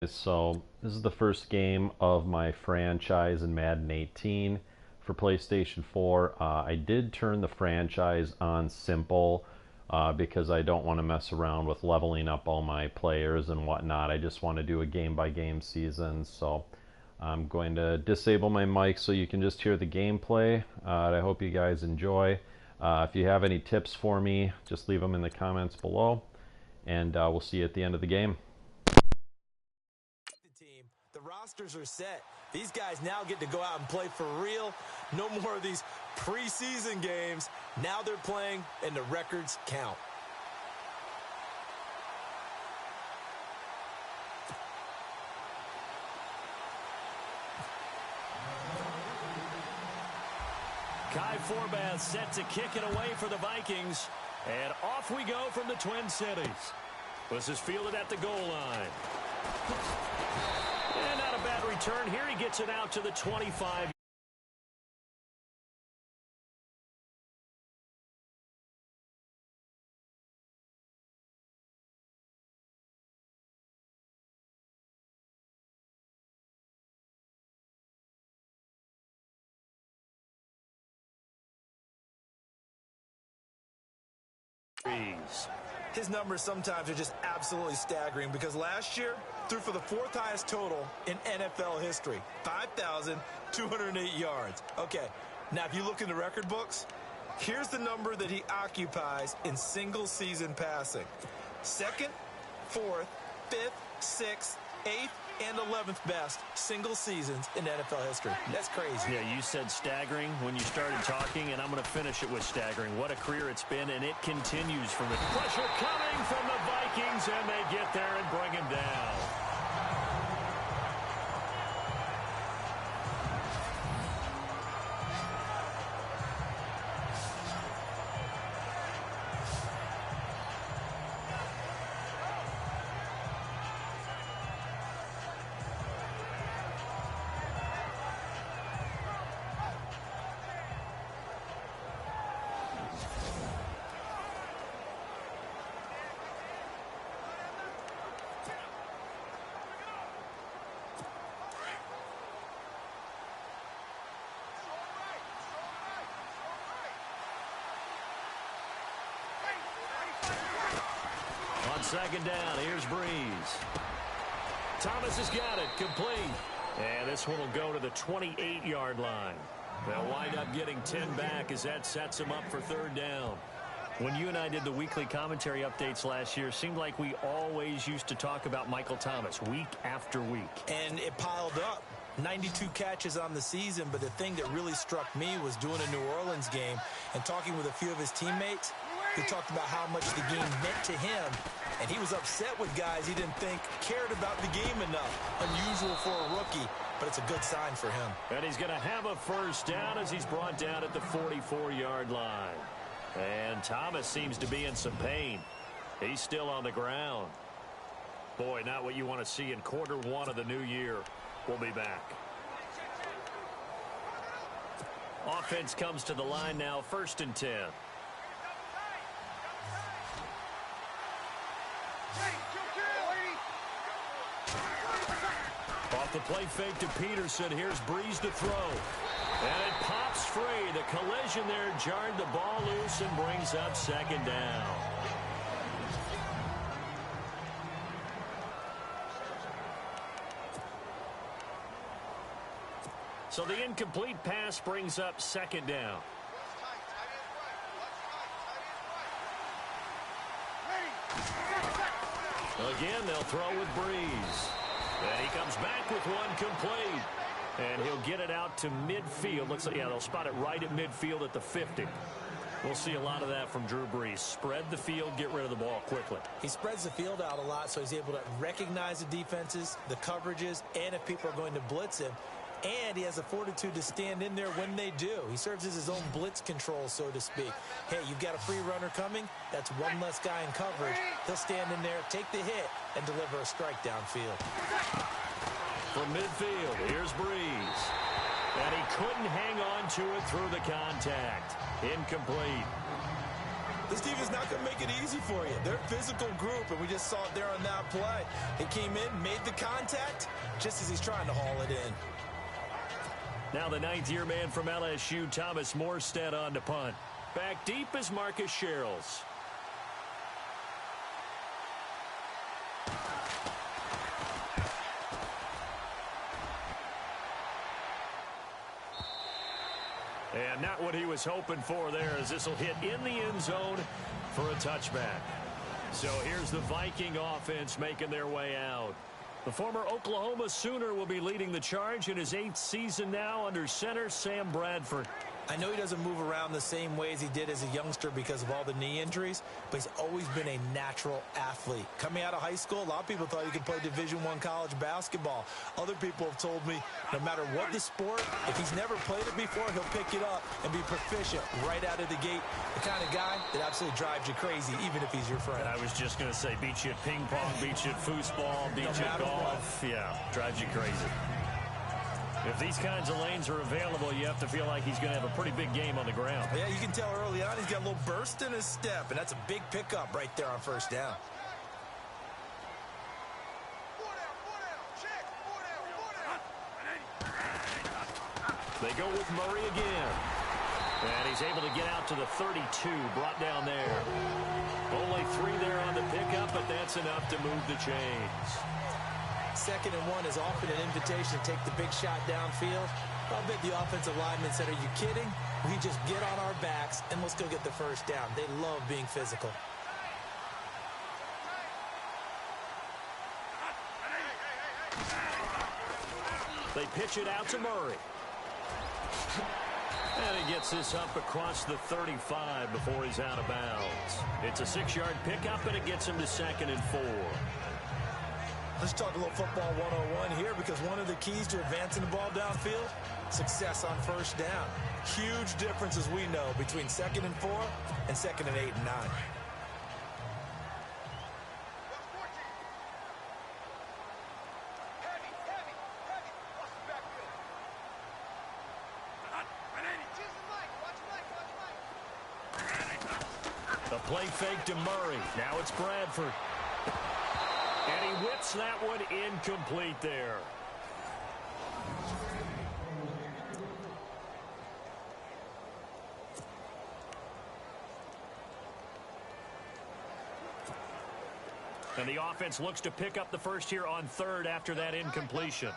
So this is the first game of my franchise in Madden 18 for PlayStation 4. I did turn the franchise on simple because I don't want to mess around with leveling up all my players and whatnot. I just want to do a game-by-game season. So I'm going to disable my mic so you can just hear the gameplay. I hope you guys enjoy. If you have any tips for me, just leave them in the comments below. And we'll see you at the end of the game. The rosters are set. These guys now get to go out and play for real. No more of these preseason games. Now they're playing, and the records count. Kai Forbath set to kick it away for the Vikings. And off we go from the Twin Cities. This is fielded at the goal line. And not a bad return here. He gets it out to the 25. His numbers sometimes are just absolutely staggering because last year threw for the fourth highest total in NFL history, 5,208 yards. Okay, now if you look in the record books, here's the number that he occupies in single season passing. Second, fourth, fifth, sixth, eighth, and 11th best single seasons in NFL history. That's crazy. Yeah, you said staggering when you started talking, and I'm going to finish it with staggering. What a career it's been, and it continues from the pressure coming from the Vikings, and they get there and bring him down. On second down, here's Breeze. Thomas has got it, complete. And this one will go to the 28-yard line. They'll wind up getting 10 back as that sets them up for third down. When you and I did the weekly commentary updates last year, it seemed like we always used to talk about Michael Thomas week after week. And it piled up. 92 catches on the season, but the thing that really struck me was doing a New Orleans game and talking with a few of his teammates who talked about how much the game meant to him, and he was upset with guys he didn't think cared about the game enough. Unusual for a rookie, but it's a good sign for him. And he's going to have a first down as he's brought down at the 44-yard line. And Thomas seems to be in some pain. He's still on the ground. Boy, not what you want to see in quarter one of the new year. We'll be back. Offense comes to the line now, 1st and 10. Off the play fake to Peterson. Here's Breeze to throw. And it pops free. The collision there jarred the ball loose and brings up second down. So the incomplete pass brings up second down. Again, they'll throw with Breeze. And he comes back with one complete. And he'll get it out to midfield. Looks like, yeah, they'll spot it right at midfield at the 50. We'll see a lot of that from Drew Brees. Spread the field, get rid of the ball quickly. He spreads the field out a lot, so he's able to recognize the defenses, the coverages, and if people are going to blitz him. And he has the fortitude to stand in there when they do. He serves as his own blitz control, so to speak. Hey, you've got a free runner coming. That's one less guy in coverage. He'll stand in there, take the hit, and deliver a strike downfield. From midfield, here's Breeze. And he couldn't hang on to it through the contact. Incomplete. This team is not going to make it easy for you. They're a physical group, and we just saw it there on that play. He came in, made the contact, just as he's trying to haul it in. Now the ninth-year man from LSU, Thomas Morstead, on to punt. Back deep is Marcus Sherrills. And not what he was hoping for there, as this will hit in the end zone for a touchback. So here's the Viking offense making their way out. The former Oklahoma Sooner will be leading the charge in his 8th season now under center Sam Bradford. I know he doesn't move around the same way as he did as a youngster because of all the knee injuries, but he's always been a natural athlete. Coming out of high school, a lot of people thought he could play Division I college basketball. Other people have told me no matter what the sport, if he's never played it before, he'll pick it up and be proficient right out of the gate. The kind of guy that absolutely drives you crazy, even if he's your friend. I was just going to say, beat you at ping pong, beat you at foosball, beat you at golf. Yeah, drives you crazy. If these kinds of lanes are available, you have to feel like he's going to have a pretty big game on the ground. Yeah, you can tell early on he's got a little burst in his step, and that's a big pickup right there on first down. They go with Murray again. And he's able to get out to the 32, brought down there. Only 3 there on the pickup, but that's enough to move the chains. 2nd and 1 is often an invitation to take the big shot downfield. I'll bet the offensive lineman said, are you kidding? We just get on our backs and let's go get the first down. They love being physical. They pitch it out to Murray. And he gets this up across the 35 before he's out of bounds. It's a 6-yard pickup, and it gets him to 2nd and 4. Let's talk a little football 101 here, because one of the keys to advancing the ball downfield, success on first down. Huge difference, as we know, between 2nd and 4 and 2nd and 8 and 9. The play fake to Murray. Now it's Bradford. And he whips that one incomplete there. And the offense looks to pick up the first here on 3rd after that incompletion.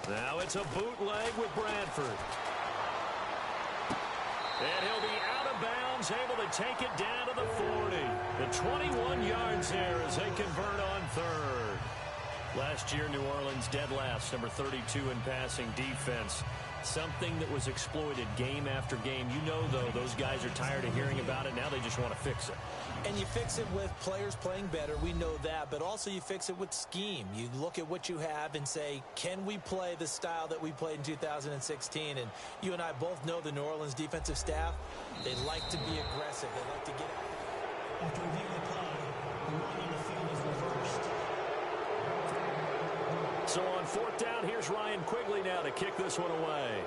Now it's a bootleg with Bradford. And he'll be out of bounds, able to take it down to the 40. The 21 yards there as they convert on 3rd. Last year, New Orleans dead last, number 32 in passing defense. Something that was exploited game after game. You know, though, those guys are tired of hearing about it. Now they just want to fix it. And you fix it with players playing better. We know that. But also you fix it with scheme. You look at what you have and say, can we play the style that we played in 2016? And you and I both know the New Orleans defensive staff, they like to be aggressive. They like to get out. After reviewing the play, the run on the field is reversed. So on 4th down, here's Ryan Quigley now to kick this one away.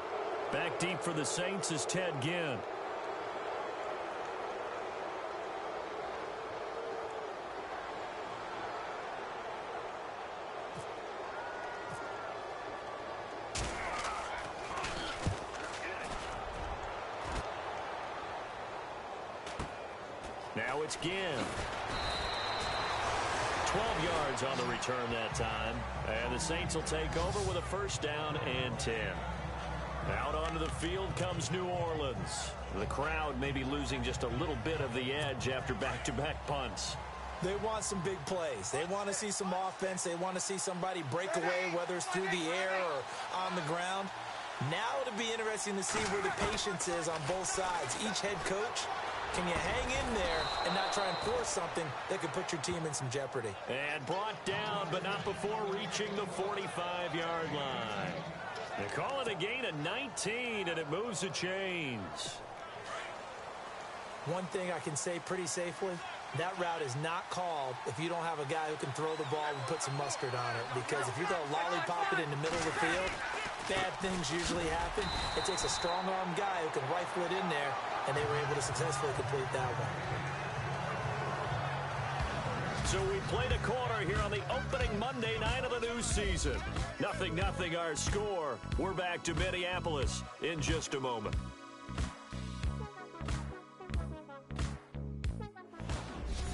Back deep for the Saints is Ted Ginn. Now it's Ginn. 12 yards on the return that time. And the Saints will take over with a first down and 10. Out onto the field comes New Orleans. The crowd may be losing just a little bit of the edge after back-to-back punts. They want some big plays. They want to see some offense. They want to see somebody break away, whether it's through the air or on the ground. Now it'll be interesting to see where the patience is on both sides. Each head coach, can you hang in there and not try and force something that could put your team in some jeopardy? And brought down, but not before reaching the 45-yard line. They call it a gain of 19, and it moves the chains. One thing I can say pretty safely, that route is not called if you don't have a guy who can throw the ball and put some mustard on it. Because if you're going to lollipop it in the middle of the field, bad things usually happen. It takes a strong-arm guy who can rifle it in there, and they were able to successfully complete that one. So we played a quarter here on the opening Monday night of the new season. 0-0 our score. We're back to Minneapolis in just a moment.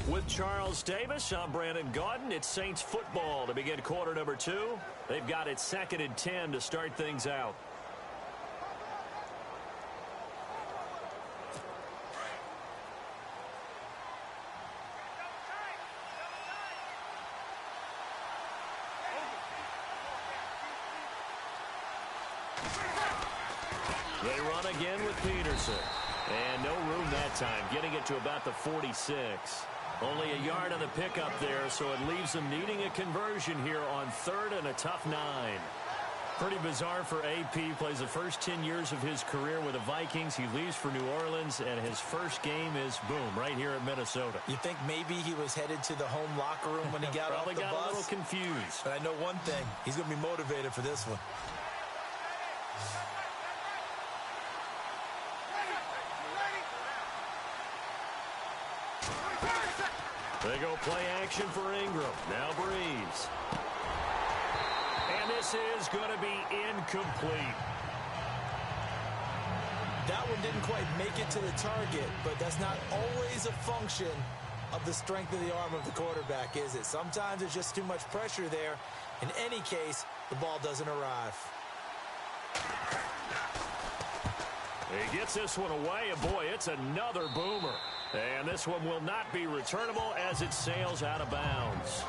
With Charles Davis, I'm Brandon Gaudin. It's Saints football to begin quarter number 2. They've got it 2nd and 10 to start things out. They run again with Peterson. And no room that time, getting it to about the 46. Only a yard on the pickup there, so it leaves them needing a conversion here on 3rd and a tough 9. Pretty bizarre for AP. Plays the first 10 years of his career with the Vikings. He leaves for New Orleans, and his first game is, boom, right here at Minnesota. You think maybe he was headed to the home locker room when he got off the bus? Probably got a little confused. But I know one thing. He's going to be motivated for this one. They go play action for Ingram. Now Breeze. And this is going to be incomplete. That one didn't quite make it to the target, but that's not always a function of the strength of the arm of the quarterback, is it? Sometimes it's just too much pressure there. In any case, the ball doesn't arrive. He gets this one away, and boy, it's another boomer. And this one will not be returnable as it sails out of bounds.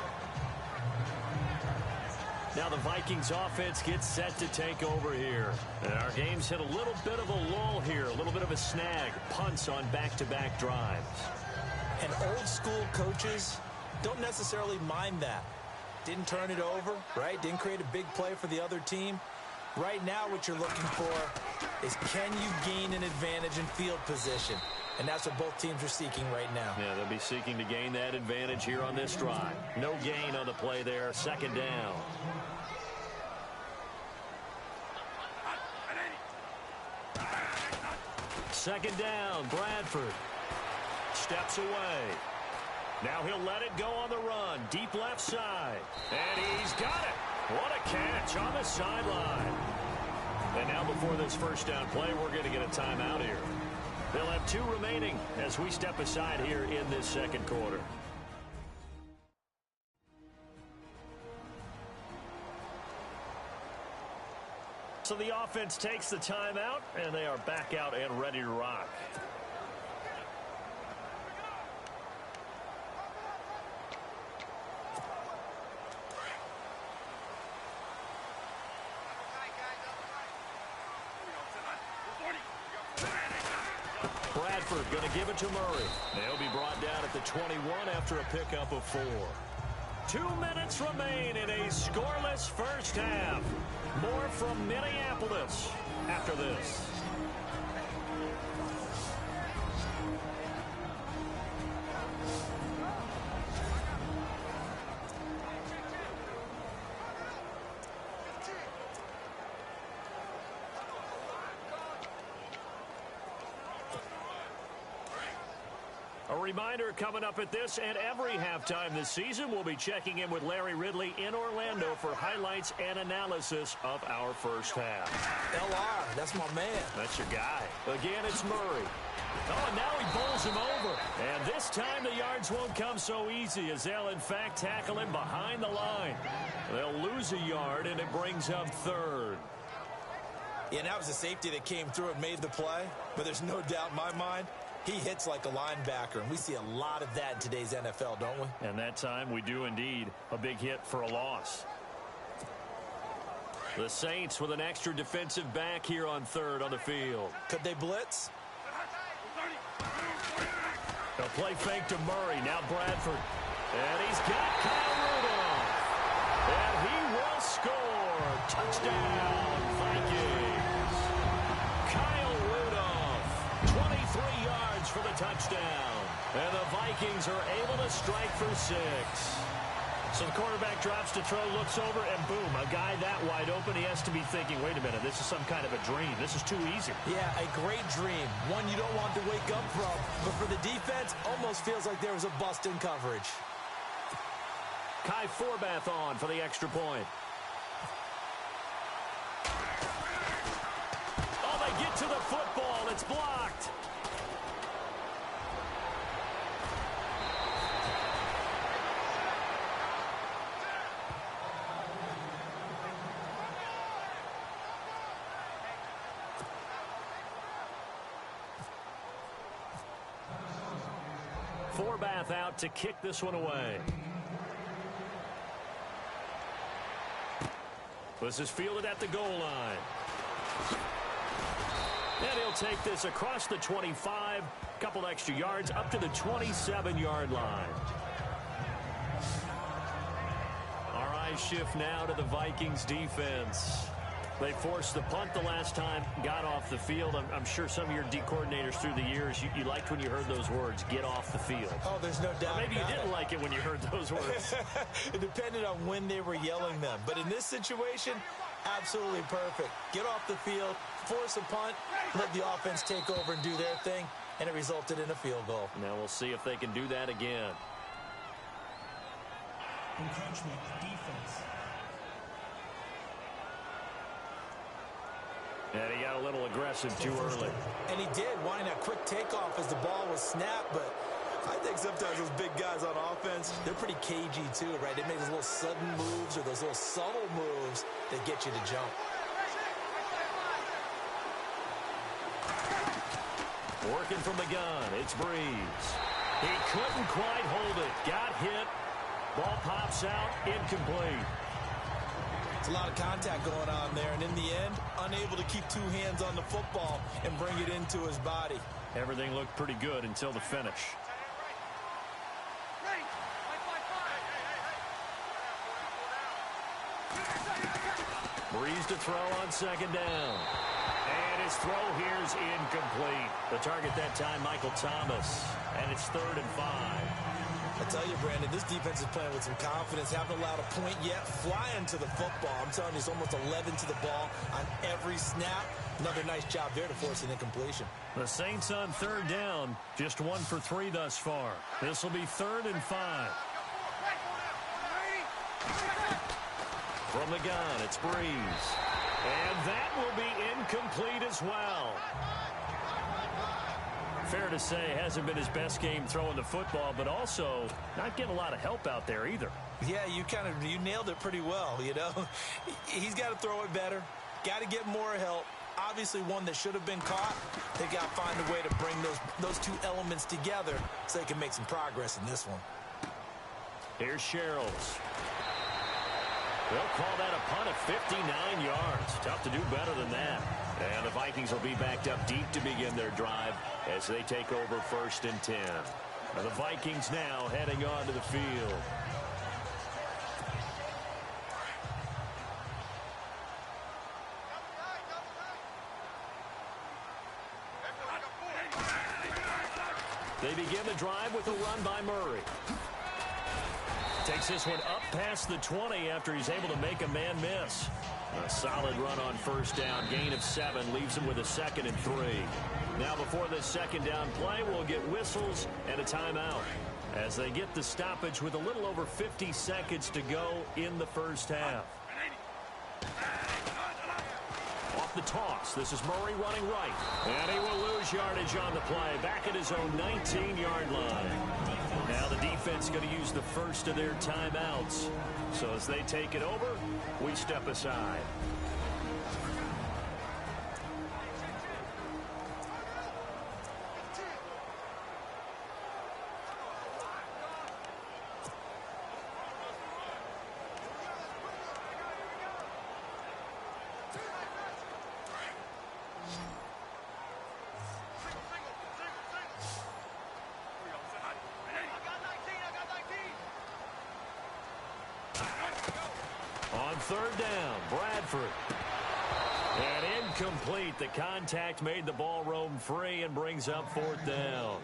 Now the Vikings offense gets set to take over here. And our game's hit a little bit of a lull here, a little bit of a snag. Punts on back-to-back drives. And old-school coaches don't necessarily mind that. Didn't turn it over, right? Didn't create a big play for the other team. Right now what you're looking for is, can you gain an advantage in field position? And that's what both teams are seeking right now. Yeah, they'll be seeking to gain that advantage here on this drive. No gain on the play there. 2nd down. Second down, Bradford. Steps away. Now he'll let it go on the run. Deep left side. And he's got it. What a catch on the sideline. And now before this first down play, we're going to get a timeout here. They'll have 2 remaining as we step aside here in this second quarter. So the offense takes the timeout, and they are back out and ready to rock. Bradford going to give it to Murray. They'll be brought down at the 21 after a pickup of 4. 2 minutes remain in a scoreless first half. More from Minneapolis after this. A reminder coming up at this and every halftime this season, we'll be checking in with Larry Ridley in Orlando for highlights and analysis of our first half. LR, that's my man. That's your guy. Again, it's Murray. Oh, and now he bowls him over. And this time the yards won't come so easy as they'll, in fact, tackle him behind the line. They'll lose a yard, and it brings up 3rd. Yeah, and that was a safety that came through and made the play. But there's no doubt in my mind, he hits like a linebacker, and we see a lot of that in today's NFL, don't we? And that time we do indeed. A big hit for a loss. The Saints with an extra defensive back here on 3rd on the field. Could they blitz? A play fake to Murray. Now Bradford. And he's got Kyle Rudolph. And he will score. Touchdown, Vikings. Kyle Rudolph, 23 yards for the touchdown. And the Vikings are able to strike for 6. So the quarterback drops to throw, looks over, and boom, a guy that wide open, he has to be thinking, wait a minute, this is some kind of a dream. This is too easy. Yeah, a great dream. One you don't want to wake up from. But for the defense, almost feels like there was a bust in coverage. Kai Forbath on for the extra point. Oh, they get to the football. It's blocked. Forbath out to kick this one away. This is fielded at the goal line. And he'll take this across the 25, couple extra yards up to the 27-yard line. Our eyes shift now to the Vikings defense. They forced the punt the last time, got off the field. I'm sure some of your D coordinators through the years, you liked when you heard those words, get off the field. Oh, there's no doubt. Or maybe you didn't like it when you heard those words. It depended on when they were yelling them. But in this situation, absolutely perfect. Get off the field, force a punt, let the offense take over and do their thing, and it resulted in a field goal. Now we'll see if they can do that again. Encroachment, defense. And he got a little aggressive too early. And he did, wanting that quick takeoff as the ball was snapped. But I think sometimes those big guys on offense, they're pretty cagey too, right? They make those little sudden moves or those little subtle moves that get you to jump. Working from the gun, it's Breeze. He couldn't quite hold it. Got hit. Ball pops out, incomplete. It's a lot of contact going on there, and in the end, unable to keep two hands on the football and bring it into his body. Everything looked pretty good until the finish. Breeze to throw on second down. And his throw here is incomplete. The target that time, Michael Thomas. And it's 3rd and 5. I tell you, Brandon, this defense is playing with some confidence. Haven't allowed a point yet. Flying to the football. I'm telling you, it's almost 11 to the ball on every snap. Another nice job there to force an incompletion. The Saints on 3rd down. Just 1 for 3 thus far. This will be 3rd and 5. From the gun, it's Breeze. And that will be incomplete as well. Fair to say, hasn't been his best game throwing the football, but also not getting a lot of help out there either. Yeah, you nailed it pretty well, you know. He's got to throw it better. Got to get more help. Obviously one that should have been caught. They've got to find a way to bring those two elements together so they can make some progress in this one. Here's Sherrills. They'll call that a punt of 59 yards. Tough to do better than that. And the Vikings will be backed up deep to begin their drive as they take over 1st and 10. And the Vikings now heading onto the field. They begin the drive with a run by Murray. Takes this one up past the 20 after he's able to make a man miss. A solid run on 1st down. Gain of 7 leaves him with a 2nd and 3. Now before this 2nd down play, we'll get whistles and a timeout as they get the stoppage with a little over 50 seconds to go in the 1st half. Off the toss, this is Murray running right. And he will lose yardage on the play. Back at his own 19-yard line. Now the defense going to use the first of their timeouts. So as they take it over, we step aside. On 3rd down, Bradford. And incomplete. The contact made the ball roam free and brings up 4th down.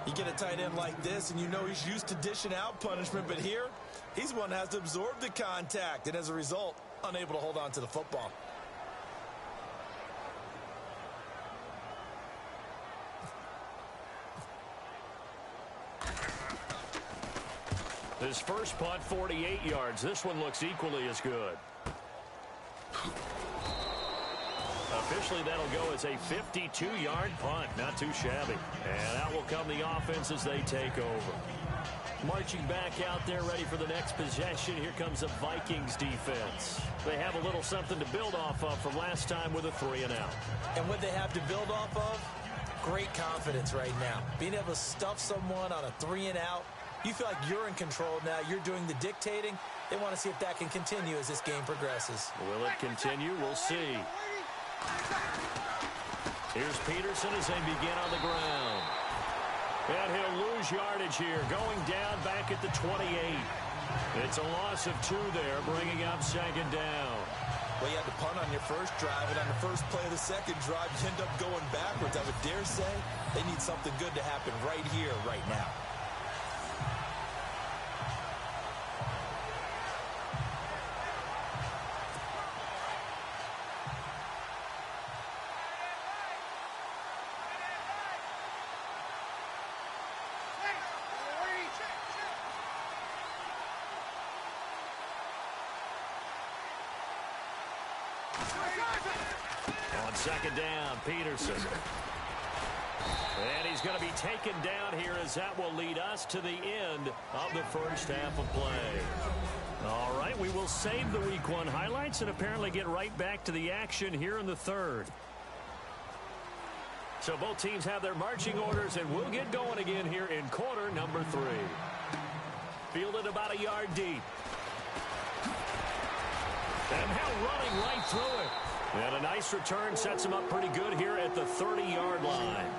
You get a tight end like this, and you know he's used to dishing out punishment, but here, he's one that has to absorb the contact, and as a result, unable to hold on to the football. His first punt, 48 yards. This one looks equally as good. Officially, that'll go as a 52-yard punt. Not too shabby. And out will come the offense as they take over. Marching back out there, ready for the next possession. Here comes the Vikings defense. They have a little something to build off of from last time with a 3-and-out. And what they have to build off of? Great confidence right now. Being able to stuff someone on a 3-and-out. You feel like you're in control now. You're doing the dictating. They want to see if that can continue as this game progresses. Will it continue? We'll see. Here's Peterson as they begin on the ground. And he'll lose yardage here, going down back at the 28. It's a loss of 2 there, bringing up 2nd down. Well, you had to punt on your first drive, and on the first play of the second drive, you end up going backwards. I would dare say they need something good to happen right here, right now. On 2nd down, Peterson. And he's going to be taken down here as that will lead us to the end of the first half of play. All right, we will save the Week 1 highlights and apparently get right back to the action here in the third. So both teams have their marching orders, and we'll get going again here in quarter number 3. Fielded about a yard deep. And now running right through it. And a nice return sets him up pretty good here at the 30-yard line.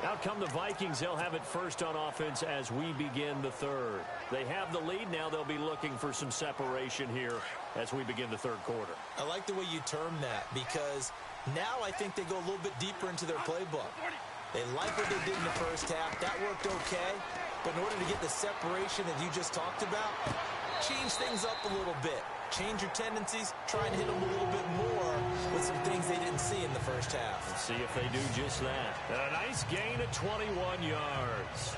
Out come the Vikings. They'll have it first on offense as we begin the third. They have the lead. Now they'll be looking for some separation here as we begin the third quarter. I like the way you term that, because now I think they go a little bit deeper into their playbook. They like what they did in the first half. That worked okay. But in order to get the separation that you just talked about, change things up a little bit. Change your tendencies. Try and hit them a little bit more with some things they didn't see in the first half. Let's see if they do just that. And a nice gain of 21 yards.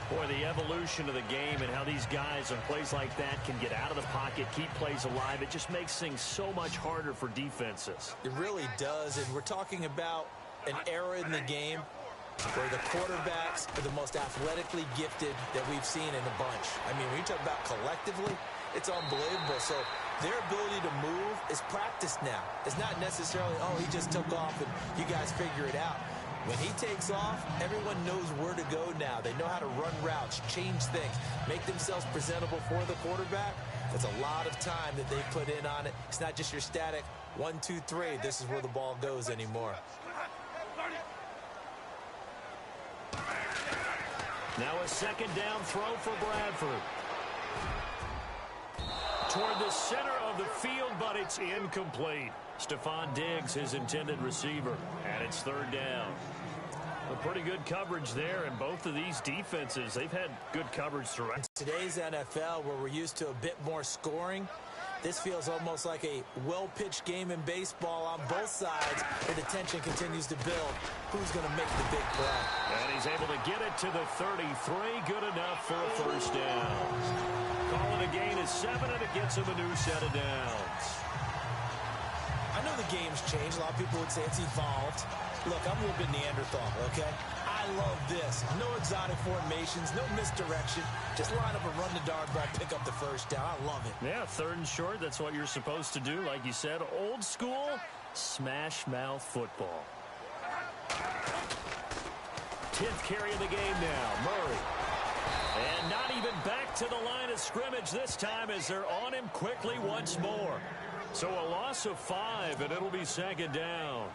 Boy, the evolution of the game and how these guys on plays like that can get out of the pocket, keep plays alive, it just makes things so much harder for defenses. It really does, and we're talking about an era in the game where the quarterbacks are the most athletically gifted that we've seen in a bunch. I mean, when you talk about collectively, it's unbelievable. So their ability to move is practiced now. It's not necessarily, oh, he just took off and you guys figure it out. When he takes off, everyone knows where to go now. They know how to run routes, change things, make themselves presentable for the quarterback. That's a lot of time that they put in on it. It's not just your static 1, 2, 3. This is where the ball goes anymore. Now a 2nd down throw for Bradford. Toward the center of the field, but it's incomplete. Stephon Diggs, his intended receiver, and it's 3rd down. A pretty good coverage there, and both of these defenses, they've had good coverage throughout. Today's NFL, where we're used to a bit more scoring, this feels almost like a well-pitched game in baseball on both sides, where the tension continues to build. Who's going to make the big play? And he's able to get it to the 33. Good enough for a 1st down. Calling a gain of 7, and it gets him a new set of downs. I know the game's changed. A lot of people would say it's evolved. Look, I'm a little bit Neanderthal, okay? I love this. No exotic formations, no misdirection. Just line up and run the dart back, pick up the 1st down. I love it. Yeah, 3rd and short. That's what you're supposed to do. Like you said, old school smash mouth football. 10th carry of the game now. Murray. And not even back to the line of scrimmage this time as they're on him quickly once more. So a loss of 5, and it'll be 2nd down.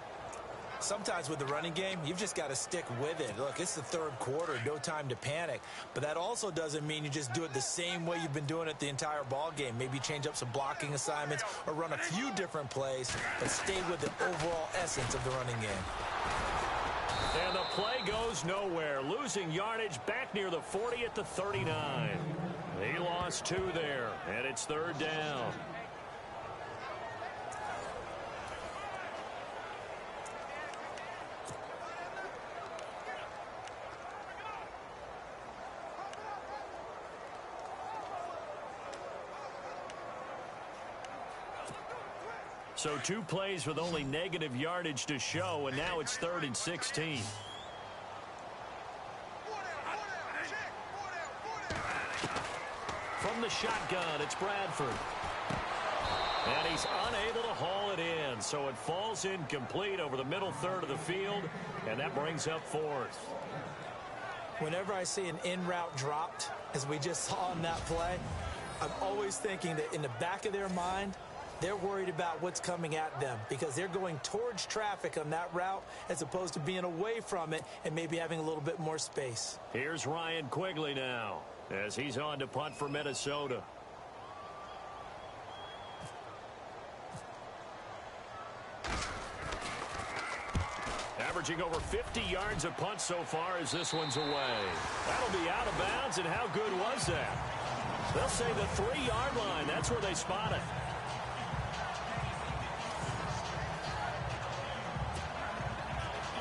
Sometimes with the running game, you've just got to stick with it. Look, it's the third quarter, no time to panic. But that also doesn't mean you just do it the same way you've been doing it the entire ball game. Maybe change up some blocking assignments or run a few different plays, but stay with the overall essence of the running game. And the play goes nowhere. Losing yardage back near the 40 at the 39. He lost 2 there, and it's third down. So 2 plays with only negative yardage to show, and now it's 3rd and 16. From the shotgun, it's Bradford. And he's unable to haul it in, so it falls incomplete over the middle third of the field, and that brings up 4th. Whenever I see an in-route dropped, as we just saw in that play, I'm always thinking that in the back of their mind, they're worried about what's coming at them because they're going towards traffic on that route as opposed to being away from it and maybe having a little bit more space. Here's Ryan Quigley now as he's on to punt for Minnesota. Averaging over 50 yards a punt so far as this one's away. That'll be out of bounds, and how good was that? They'll say the 3-yard line. That's where they spot it.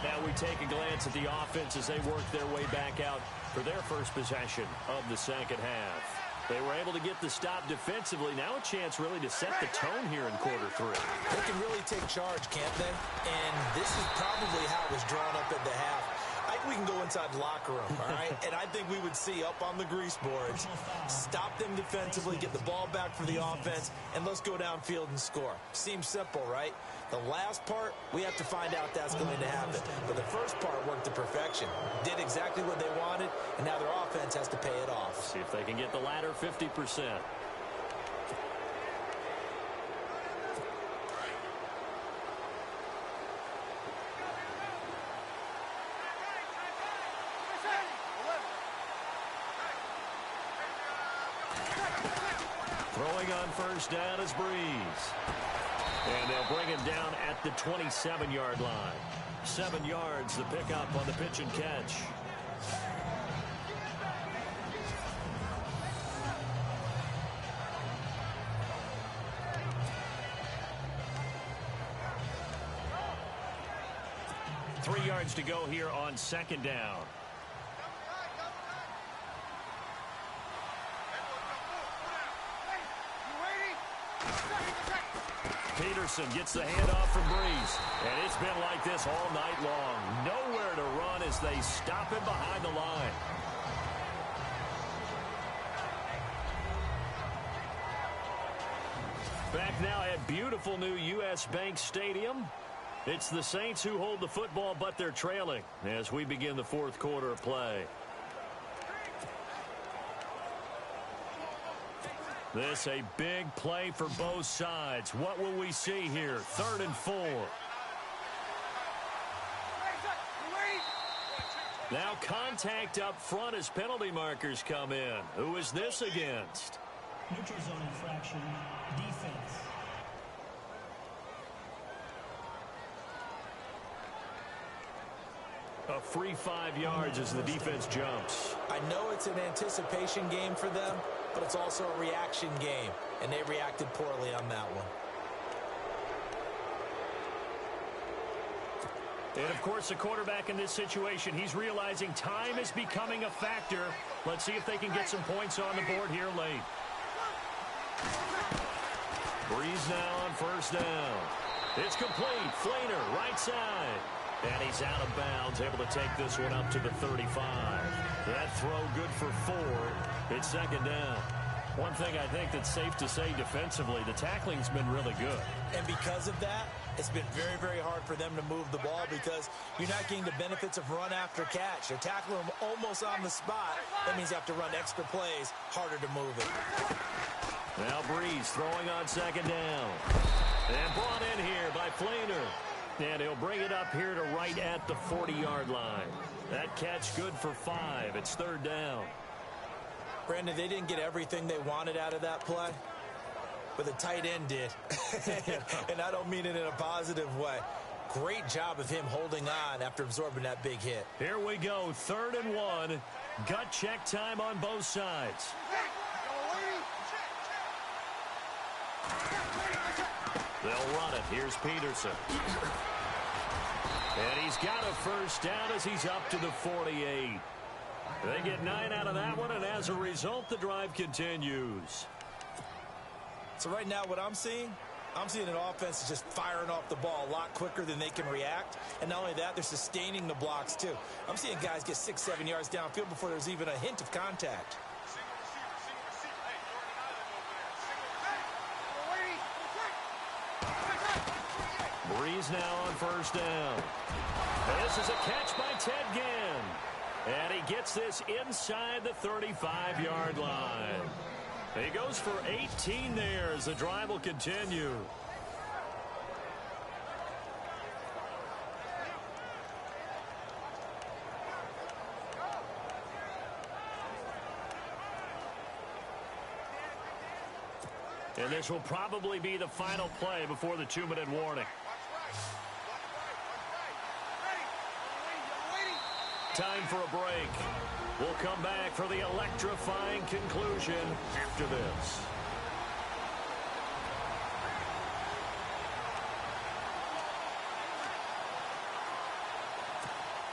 Now we take a glance at the offense as they work their way back out for their first possession of the second half. They were able to get the stop defensively. Now a chance really to set the tone here in quarter 3. They can really take charge, can't they? And this is probably how it was drawn up at the half. I think we can go inside the locker room, all right? And I think we would see up on the grease boards, stop them defensively, get the ball back for the offense, and let's go downfield and score. Seems simple, right? The last part, we have to find out that's going to happen. But the first part worked to perfection. Did exactly what they wanted, and now their offense has to pay it off. See if they can get the latter 50%. Throwing on first down is Breeze. And they'll bring him down at the 27-yard line. 7 yards, the pickup on the pitch and catch. Three yards to go here on second down. Peterson gets the handoff from Breeze. And it's been like this all night long. Nowhere to run as they stop him behind the line. Back now at beautiful new U.S. Bank Stadium. It's the Saints who hold the football, but they're trailing as we begin the fourth quarter of play. This a big play for both sides. What will we see here? 3rd and 4. Now contact up front as penalty markers come in. Who is this against? Neutral zone infraction, defense. A free 5 yards as the defense jumps. I know it's an anticipation game for them, but it's also a reaction game, and they reacted poorly on that one. And, of course, the quarterback in this situation, he's realizing time is becoming a factor. Let's see if they can get some points on the board here late. Breeze now on first down. It's complete. Flainer, right side. And he's out of bounds, able to take this one up to the 35. That throw good for 4. It's second down. One thing I think that's safe to say defensively, the tackling's been really good. And because of that, it's been very, very hard for them to move the ball because you're not getting the benefits of run after catch. They're tackling them almost on the spot. That means you have to run extra plays, harder to move it. Now Breeze throwing on second down. And brought in here by Flainer. And he'll bring it up here to right at the 40-yard line. That catch good for 5. It's third down. Brandon, they didn't get everything they wanted out of that play, but the tight end did. And I don't mean it in a positive way. Great job of him holding on after absorbing that big hit. Here we go, 3rd and 1. Gut check time on both sides. They'll run it. Here's Peterson. And he's got a first down as he's up to the 48. They get 9 out of that one, and as a result, the drive continues. So right now what I'm seeing an offense is just firing off the ball a lot quicker than they can react. And not only that, they're sustaining the blocks too. I'm seeing guys get 6-7 yards downfield before there's even a hint of contact. Breeze now on first down. This is a catch by Ted Ginn. And he gets this inside the 35-yard line. He goes for 18 there as the drive will continue. And this will probably be the final play before the 2-minute warning. Time for a break. We'll come back for the electrifying conclusion after this.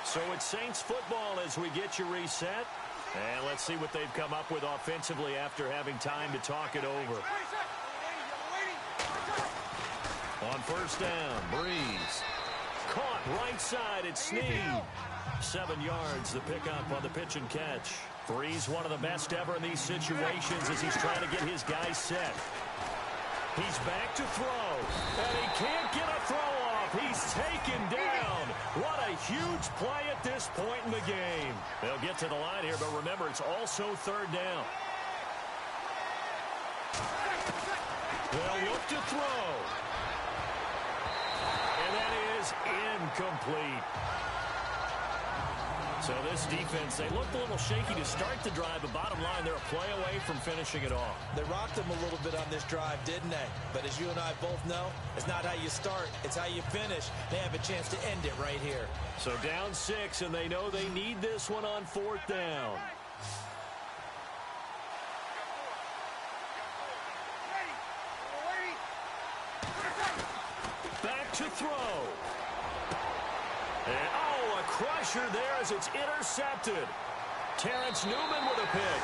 So it's Saints football as we get you reset. And let's see what they've come up with offensively after having time to talk it over. On first down, Breeze. Caught right side, it's Snead. 7 yards, the pickup on the pitch and catch. Breeze, one of the best ever in these situations as he's trying to get his guys set. He's back to throw, and he can't get a throw off. He's taken down. What a huge play at this point in the game. They'll get to the line here, but remember, it's also third down. They'll look to throw. And that is incomplete. So this defense, they looked a little shaky to start the drive, but bottom line, they're a play away from finishing it off. They rocked them a little bit on this drive, didn't they? But as you and I both know, it's not how you start, it's how you finish. They have a chance to end it right here. So down 6, and they know they need this one on 4th down. Back to throw. And, oh, a crusher there as it's intercepted. Terrence Newman with a pick.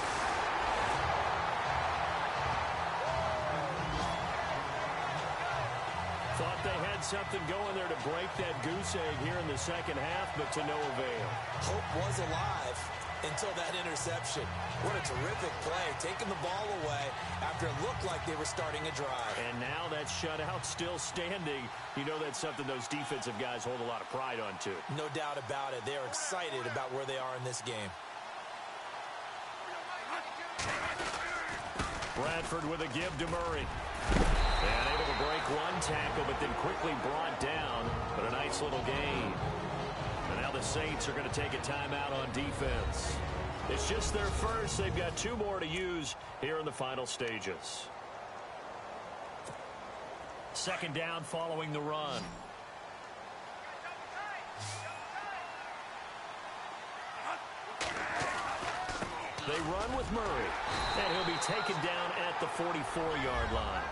Thought they had something going there to break that goose egg here in the second half, but to no avail. Hope was alive until that interception. What a terrific play, taking the ball away after it looked like they were starting a drive. And now that shutout still standing. You know that's something those defensive guys hold a lot of pride on, too. No doubt about it. They're excited about where they are in this game. Bradford with a give to Murray. And able to break one tackle, but then quickly brought down. But a nice little gain. And now the Saints are going to take a timeout on defense. It's just their first. They've got 2 more to use here in the final stages. Second down following the run. They run with Murray, and he'll be taken down at the 44-yard line.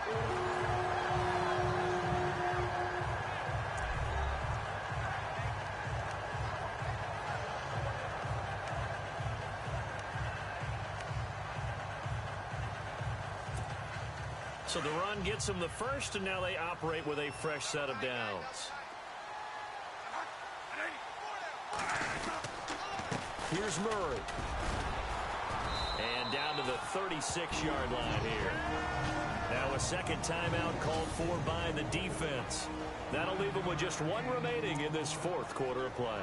So the run gets them the first, and now they operate with a fresh set of downs. Here's Murray. And down to the 36-yard line here. Now a second timeout called for by the defense. That'll leave them with just 1 remaining in this 4th quarter of play.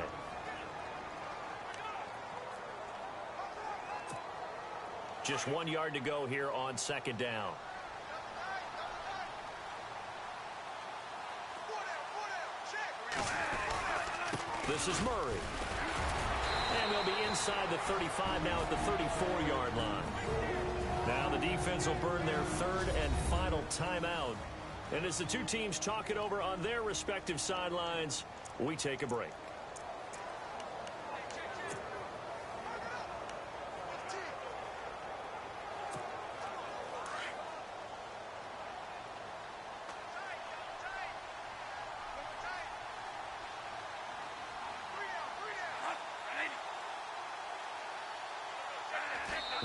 Just 1 yard to go here on second down. This is Murray. And they'll be inside the 35 now at the 34-yard line. Now the defense will burn their third and final timeout. And as the two teams talk it over on their respective sidelines, we take a break.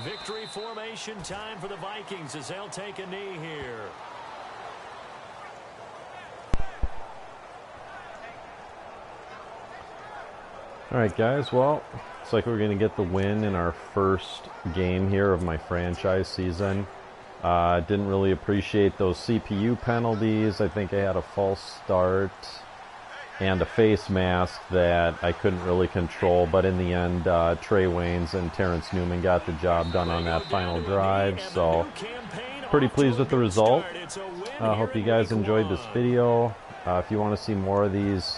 Victory formation time for the Vikings as they'll take a knee here. All right, guys. Well, looks like we're going to get the win in our first game here of my franchise season. Didn't really appreciate those CPU penalties. I think I had a false start and a face mask that I couldn't really control. But in the end, Trey Waynes and Terrence Newman got the job done on that final drive. So pretty pleased with the result. I hope you guys enjoyed this video. If you want to see more of these,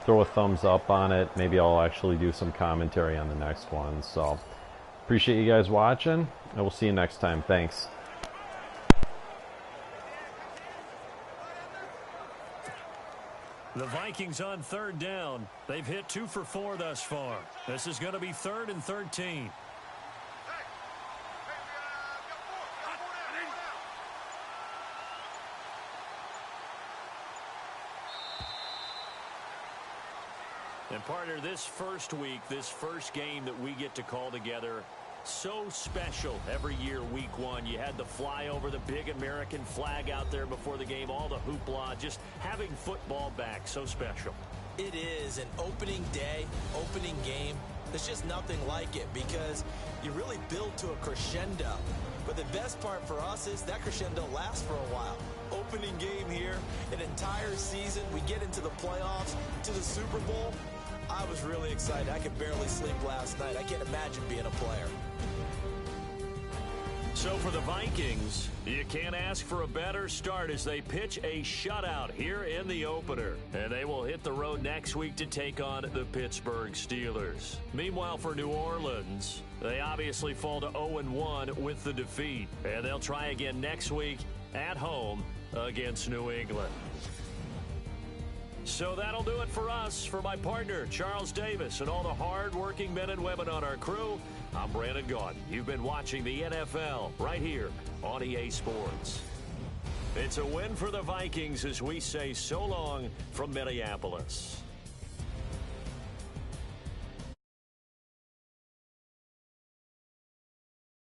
throw a thumbs up on it. Maybe I'll actually do some commentary on the next one. So appreciate you guys watching, and we'll see you next time. Thanks. The Vikings on third down. They've hit 2 for 4 thus far. This is going to be 3rd and 13. And partner, this first week, this first game that we get to call together, so special every year. Week 1, you had the flyover, the big American flag out there before the game, all the hoopla, just having football back, so special. It is an opening day, opening game. There's just nothing like it because you really build to a crescendo. But the best part for us is that crescendo lasts for a while. Opening game here, an entire season, we get into the playoffs, to the Super Bowl. I was really excited. I could barely sleep last night. I can't imagine being a player. So for the Vikings, you can't ask for a better start as they pitch a shutout here in the opener. And they will hit the road next week to take on the Pittsburgh Steelers. Meanwhile, for New Orleans, they obviously fall to 0-1 with the defeat. And they'll try again next week at home against New England. So that'll do it for us. For my partner, Charles Davis, and all the hard-working men and women on our crew, I'm Brandon Gaudin. You've been watching the NFL right here on EA Sports. It's a win for the Vikings as we say so long from Minneapolis.